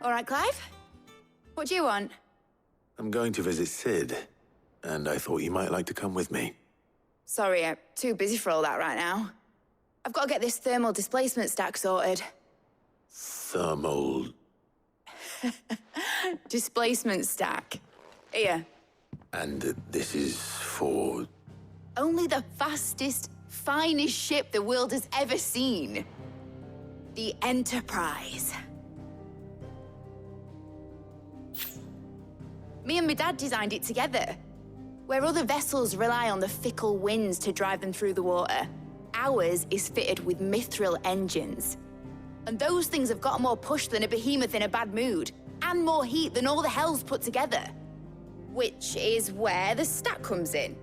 All right, Clive? What do you want? I'm going to visit Sid, and I thought you might like to come with me. Sorry, I'm too busy for all that right now. I've got to get this thermal displacement stack sorted. Thermal... Displacement stack. Here. And this is for... Only the fastest, finest ship the world has ever seen. The Enterprise. Me and my dad designed it together. Where other vessels rely on the fickle winds to drive them through the water, ours is fitted with mithril engines. And those things have got more push than a behemoth in a bad mood, and more heat than all the hells put together. Which is where the stack comes in.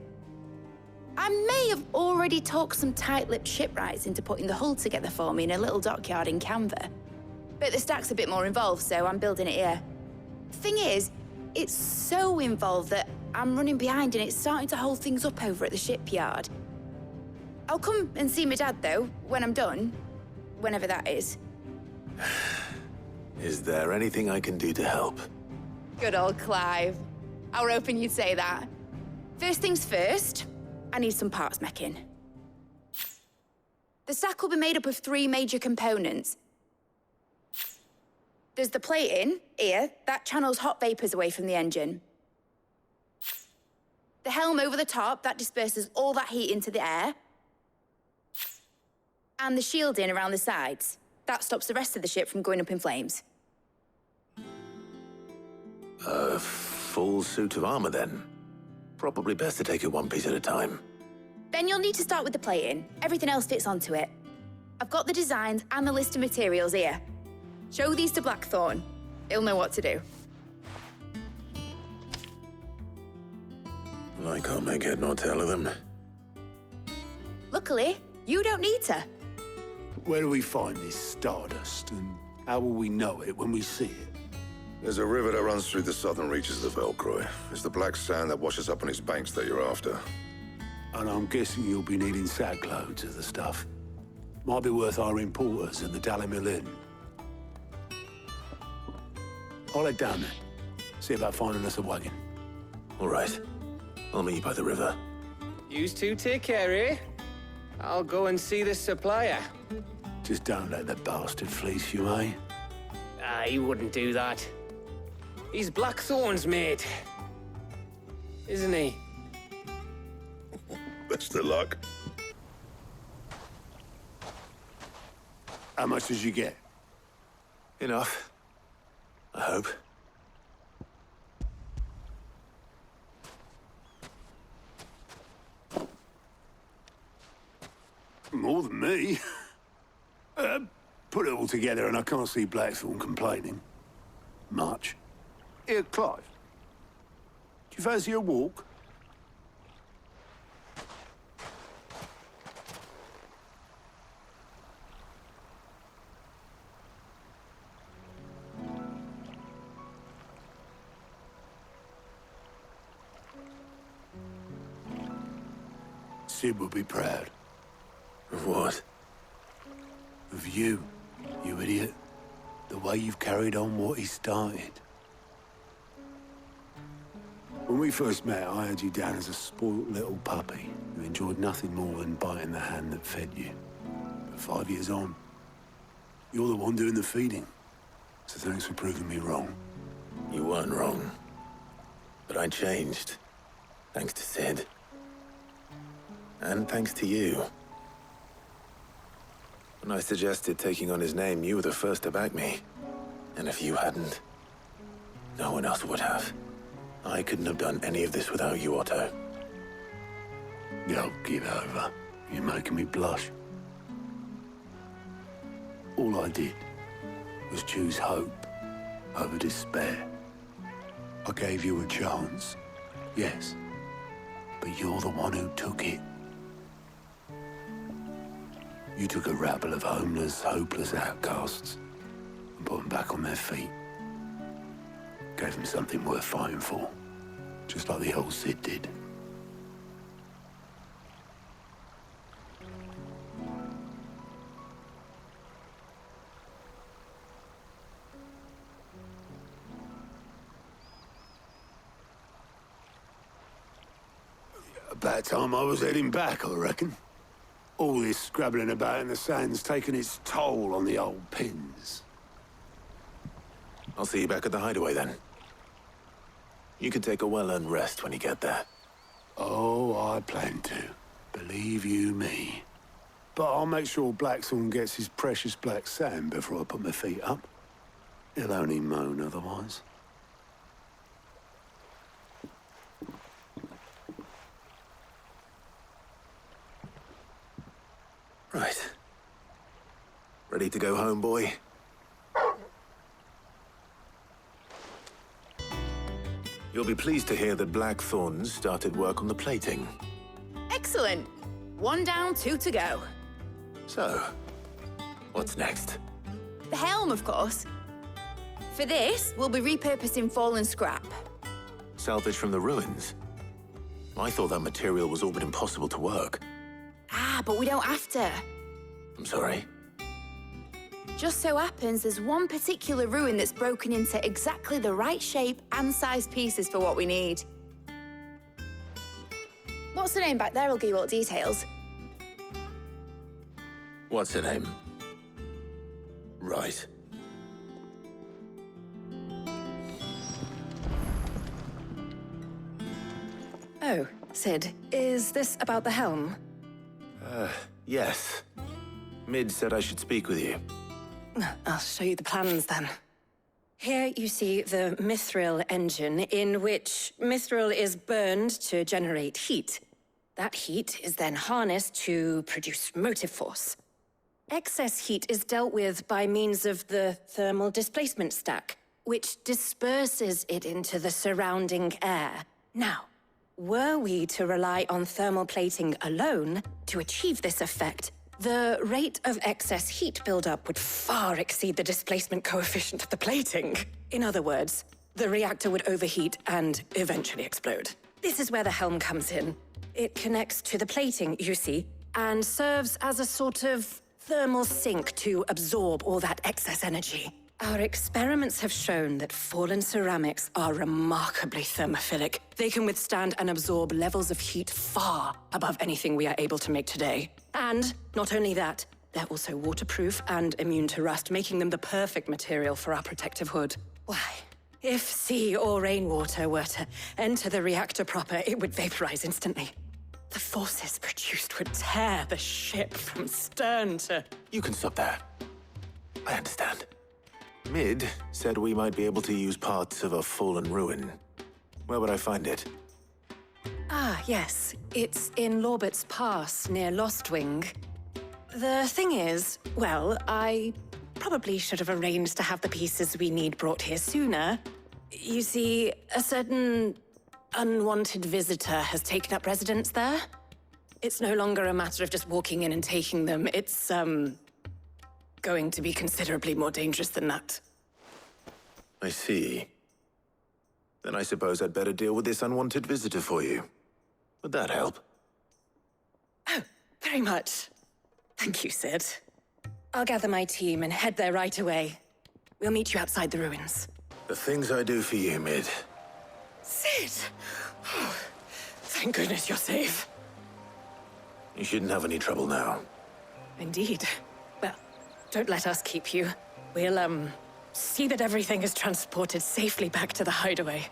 I may have already talked some tight-lipped shipwrights into putting the hull together for me in a little dockyard in Canva. But the stack's a bit more involved, so I'm building it here. Thing is, it's so involved that I'm running behind and it's starting to hold things up over at the shipyard. I'll come and see my dad, though, when I'm done. Whenever that is. Is there anything I can do to help? Good old Clive. I were hoping you'd say that. First things first, I need some parts meching. The stack will be made up of 3 major components. There's the plating, here, that channels hot vapors away from the engine. The helm over the top, that disperses all that heat into the air. And the shielding around the sides. That stops the rest of the ship from going up in flames. A full suit of armor, then? Probably best to take it one piece at a time. Then you'll need to start with the plating. Everything else fits onto it. I've got the designs and the list of materials here. Show these to Blackthorn. He'll know what to do. I can't make head nor tail of them. Luckily, you don't need to. Where do we find this stardust, and how will we know it when we see it? There's a river that runs through the southern reaches of Velcroy. It's the black sand that washes up on its banks that you're after. And I'm guessing you'll be needing sackloads of the stuff. Might be worth our importers at the Dalimil Inn. I'll head down there. See about finding us a wagon. All right. I'll meet you by the river. Yous two take care, eh? I'll go and see the supplier. Just don't let the bastard fleece you, eh? He wouldn't do that. He's Blackthorn's mate. Isn't he? Best of luck. How much did you get? Enough. I hope. More than me. Put it all together and I can't see Blackthorn complaining. Much. Here, Clive. Do you fancy a walk? Sid will be proud. Of what? Of you, you idiot. The way you've carried on what he started. When we first met, I had you down as a spoilt little puppy who enjoyed nothing more than biting the hand that fed you. But 5 years on, you're the one doing the feeding. So thanks for proving me wrong. You weren't wrong. But I changed. Thanks to Sid. And thanks to you. When I suggested taking on his name, you were the first to back me. And if you hadn't, no one else would have. I couldn't have done any of this without you, Otto. Yo, give over. You're making me blush. All I did was choose hope over despair. I gave you a chance, yes, but you're the one who took it. You took a rabble of homeless, hopeless outcasts and put them back on their feet. Gave them something worth fighting for, just like the old Sid did. About time I was heading back, I reckon. All this scrabbling about in the sand's taken its toll on the old pins. I'll see you back at the hideaway then. You can take a well-earned rest when you get there. Oh, I plan to. Believe you me. But I'll make sure Blackthorn gets his precious black sand before I put my feet up. He'll only moan otherwise. Right. Ready to go home, boy? You'll be pleased to hear that Blackthorn started work on the plating. Excellent. 1 down, 2 to go. So, what's next? The helm, of course. For this, we'll be repurposing fallen scrap. Salvage from the ruins? I thought that material was all but impossible to work. Ah, but we don't have to. I'm sorry. Just so happens there's one particular ruin that's broken into exactly the right shape and size pieces for what we need. What's the name back there? I'll give you all the details. What's her name? Right. Oh, Sid, is this about the helm? Yes. Mid said I should speak with you. I'll show you the plans then. Here you see the mithril engine, in which mithril is burned to generate heat. That heat is then harnessed to produce motive force. Excess heat is dealt with by means of the thermal displacement stack, which disperses it into the surrounding air. Now, were we to rely on thermal plating alone to achieve this effect, the rate of excess heat buildup would far exceed the displacement coefficient of the plating. In other words, the reactor would overheat and eventually explode. This is where the helm comes in. It connects to the plating, you see, and serves as a sort of thermal sink to absorb all that excess energy. Our experiments have shown that fallen ceramics are remarkably thermophilic. They can withstand and absorb levels of heat far above anything we are able to make today. And not only that, they're also waterproof and immune to rust, making them the perfect material for our protective hood. Why, if sea or rainwater were to enter the reactor proper, it would vaporize instantly. The forces produced would tear the ship from stern to... You can stop there. I understand. Mid said we might be able to use parts of a fallen ruin. Where would I find it? Ah, yes. It's in Lorbert's Pass, near Lostwing. The thing is, well, I probably should have arranged to have the pieces we need brought here sooner. You see, a certain unwanted visitor has taken up residence there. It's no longer a matter of just walking in and taking them. It's, going to be considerably more dangerous than that. I see. Then I suppose I'd better deal with this unwanted visitor for you. Would that help? Oh, very much. Thank you, Sid. I'll gather my team and head there right away. We'll meet you outside the ruins. The things I do for you, Mid. Sid! Oh, thank goodness you're safe. You shouldn't have any trouble now. Indeed. Well, don't let us keep you. We'll, see that everything is transported safely back to the hideaway.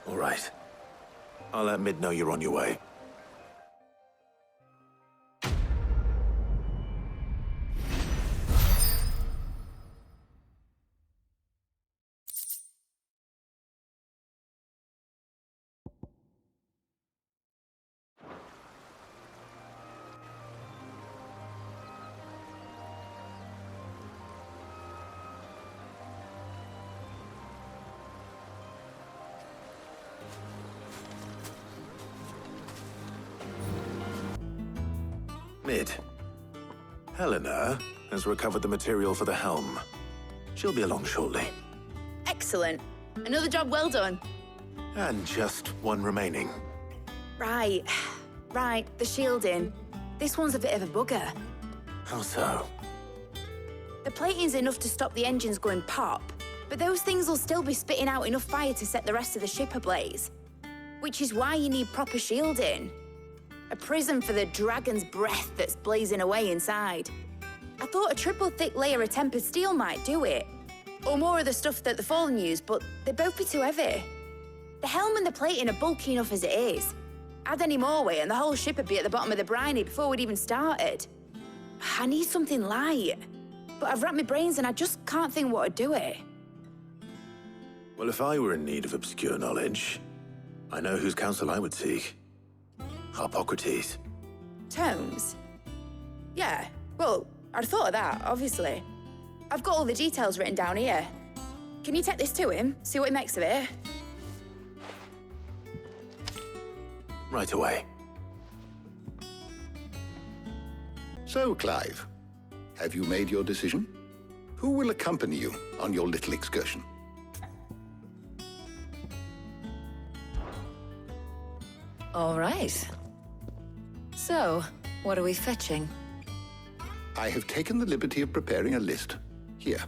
All right. I'll let Mid know you're on your way. Mid. Helena has recovered the material for the helm. She'll be along shortly. Excellent. Another job well done. And just one remaining. Right. Right, the shielding. This one's a bit of a bugger. How so? The plating's enough to stop the engines going pop, but those things will still be spitting out enough fire to set the rest of the ship ablaze. Which is why you need proper shielding. A prison for the dragon's breath that's blazing away inside. I thought a triple thick layer of tempered steel might do it. Or more of the stuff that the Fallen use, but they'd both be too heavy. The helm and the plating are bulky enough as it is. Add any more weight and the whole ship would be at the bottom of the briny before we'd even started. I need something light. But I've racked my brains and I just can't think what would do it. Well, if I were in need of obscure knowledge, I know whose counsel I would seek. Harpocrates. Tomes? Yeah, well, I'd thought of that, obviously. I've got all the details written down here. Can you take this to him, see what he makes of it? Right away. So, Clive, have you made your decision? Who will accompany you on your little excursion? All right. So, what are we fetching? I have taken the liberty of preparing a list. Here.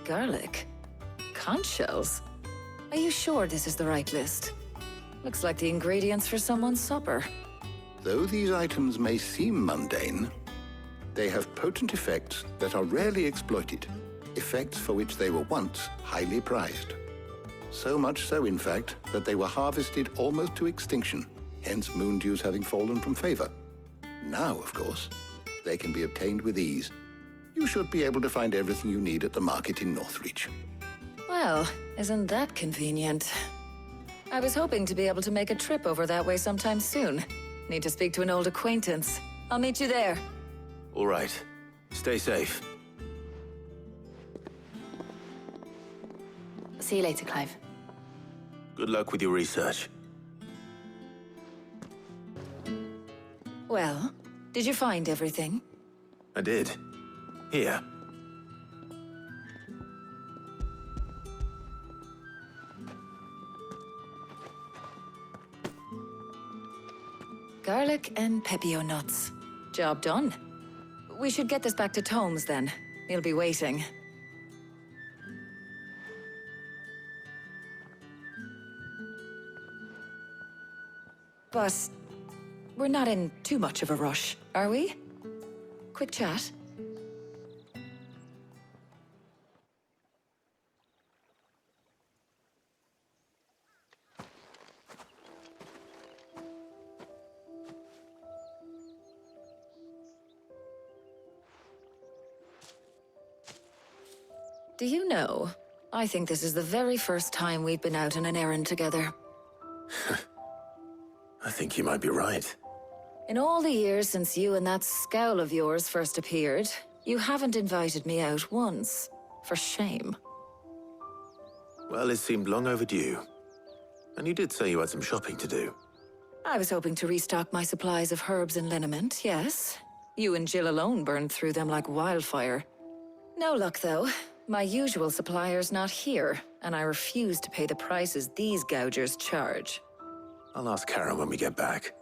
Garlic? Conch shells? Are you sure this is the right list? Looks like the ingredients for someone's supper. Though these items may seem mundane, they have potent effects that are rarely exploited, effects for which they were once highly prized. So much so, in fact, that they were harvested almost to extinction, hence moon dews having fallen from favor. Now, of course, they can be obtained with ease. You should be able to find everything you need at the market in Northreach. Well, isn't that convenient? I was hoping to be able to make a trip over that way sometime soon. Need to speak to an old acquaintance. I'll meet you there. All right. Stay safe. See you later, Clive. Good luck with your research. Well, did you find everything? I did. Here. Garlic and pepio nuts. Job done. We should get this back to Tomes then. He'll be waiting. But we're not in too much of a rush, are we? Quick chat. Do you know, I think this is the very first time we've been out on an errand together. I think you might be right. In all the years since you and that scowl of yours first appeared, you haven't invited me out once. For shame. Well, it seemed long overdue. And you did say you had some shopping to do. I was hoping to restock my supplies of herbs and liniment, yes. You and Jill alone burned through them like wildfire. No luck, though. My usual supplier's not here, and I refuse to pay the prices these gougers charge. I'll ask Karen when we get back.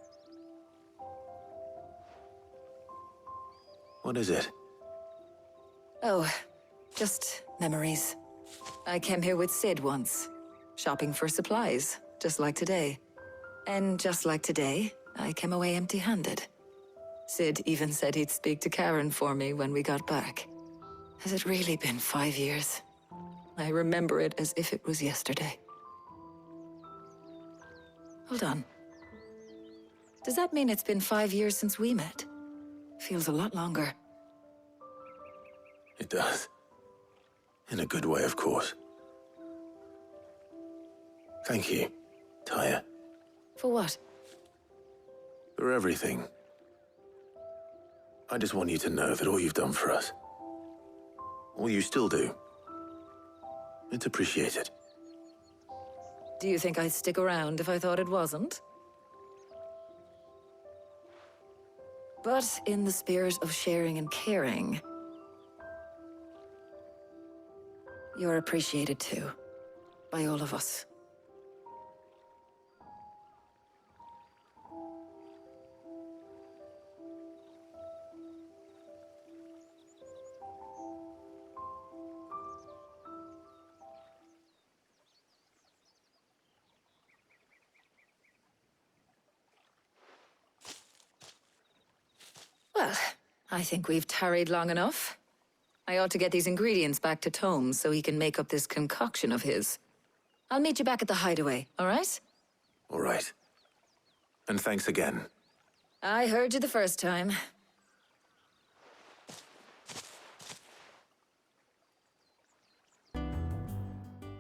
What is it? Oh, just memories. I came here with Sid once, shopping for supplies, just like today. And just like today, I came away empty-handed. Sid even said he'd speak to Karen for me when we got back. Has it really been 5 years? I remember it as if it was yesterday. Hold on. Does that mean it's been 5 years since we met? Feels a lot longer. It does. In a good way, of course. Thank you, Tyre. For what? For everything. I just want you to know that all you've done for us, all you still do, it's appreciated. Do you think I'd stick around if I thought it wasn't? But in the spirit of sharing and caring, you're appreciated too, by all of us. I think we've tarried long enough. I ought to get these ingredients back to Tomes so he can make up this concoction of his. I'll meet you back at the hideaway, all right? All right. And thanks again. I heard you the first time.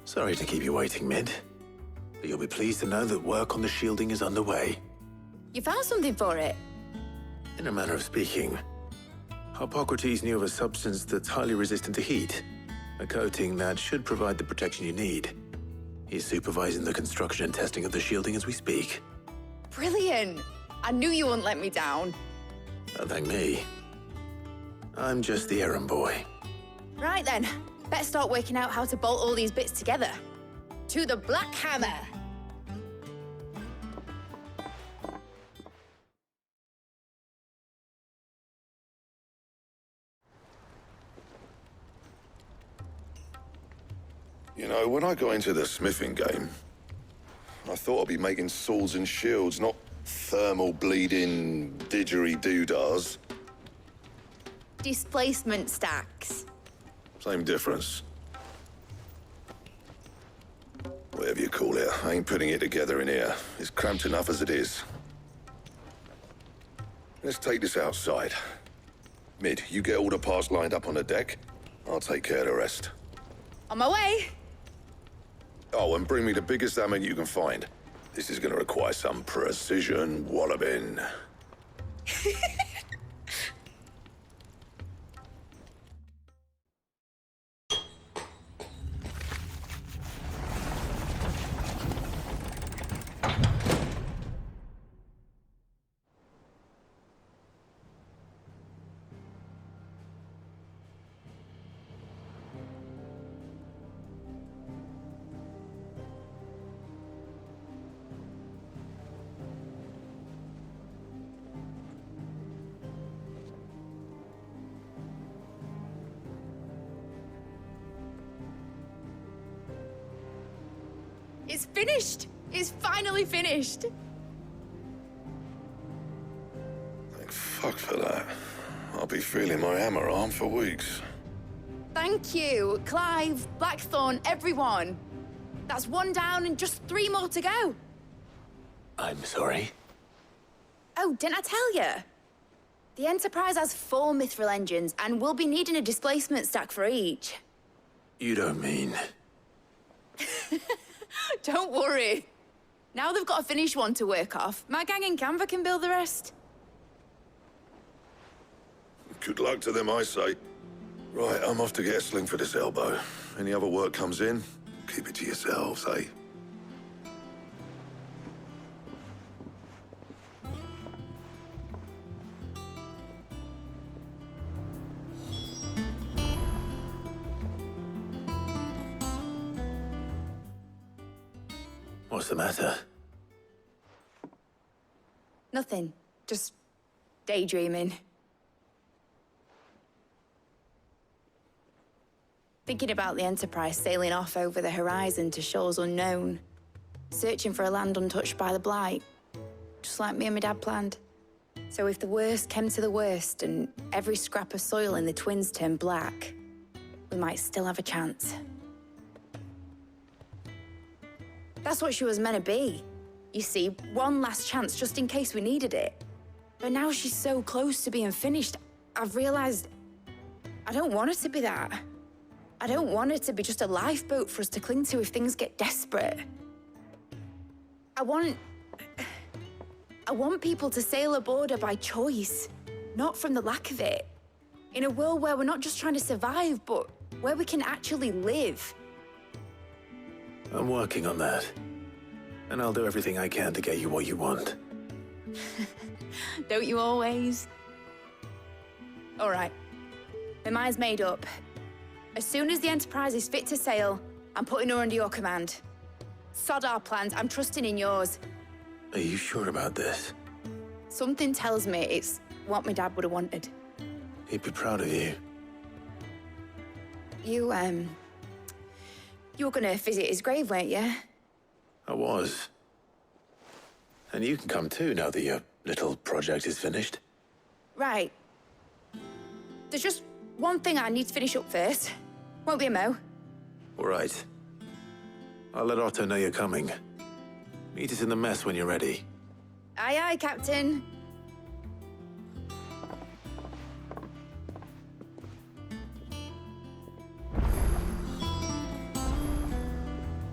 Sorry to keep you waiting, Mid. But you'll be pleased to know that work on the shielding is underway. You found something for it? In a manner of speaking, Hippocrates knew of a substance that's highly resistant to heat. A coating that should provide the protection you need. He's supervising the construction and testing of the shielding as we speak. Brilliant! I knew you wouldn't let me down. Don't thank me. I'm just the errand boy. Right then, better start working out how to bolt all these bits together. To the Black Hammer! You know, when I got into the smithing game, I thought I'd be making swords and shields, not thermal bleeding didgeridoo-dahs. Displacement stacks. Same difference. Whatever you call it, I ain't putting it together in here. It's cramped enough as it is. Let's take this outside. Mid, you get all the parts lined up on the deck. I'll take care of the rest. On my way! Oh, and bring me the biggest hammer you can find. This is gonna require some precision walloping. It's finished! It's finally finished! Thank fuck for that. I'll be feeling my hammer arm for weeks. Thank you, Clive, Blackthorn, everyone. That's one down and just 3 more to go. I'm sorry. Oh, didn't I tell you? The Enterprise has 4 mithril engines, and we'll be needing a displacement stack for each. You don't mean... Don't worry. Now they've got a finished one to work off, my gang in Canva can build the rest. Good luck to them, I say. Right, I'm off to get a sling for this elbow. Any other work comes in, keep it to yourselves, eh? What's the matter? Nothing. Just daydreaming. Thinking about the Enterprise sailing off over the horizon to shores unknown. Searching for a land untouched by the Blight. Just like me and my dad planned. So if the worst came to the worst and every scrap of soil in the Twins turned black, we might still have a chance. That's what she was meant to be. You see, one last chance just in case we needed it. But now she's so close to being finished, I've realized I don't want it to be that. I don't want it to be just a lifeboat for us to cling to if things get desperate. I want people to sail aboard her by choice, not from the lack of it. In a world where we're not just trying to survive, but where we can actually live. I'm working on that. And I'll do everything I can to get you what you want. Don't you always? All right. My mind's made up. As soon as the Enterprise is fit to sail, I'm putting her under your command. Sod our plans, I'm trusting in yours. Are you sure about this? Something tells me it's what my dad would have wanted. He'd be proud of you. You were gonna visit his grave, weren't you? I was. And you can come too now that your little project is finished. Right. There's just one thing I need to finish up first. Won't be a mo. All right. I'll let Otto know you're coming. Meet us in the mess when you're ready. Aye, aye, Captain.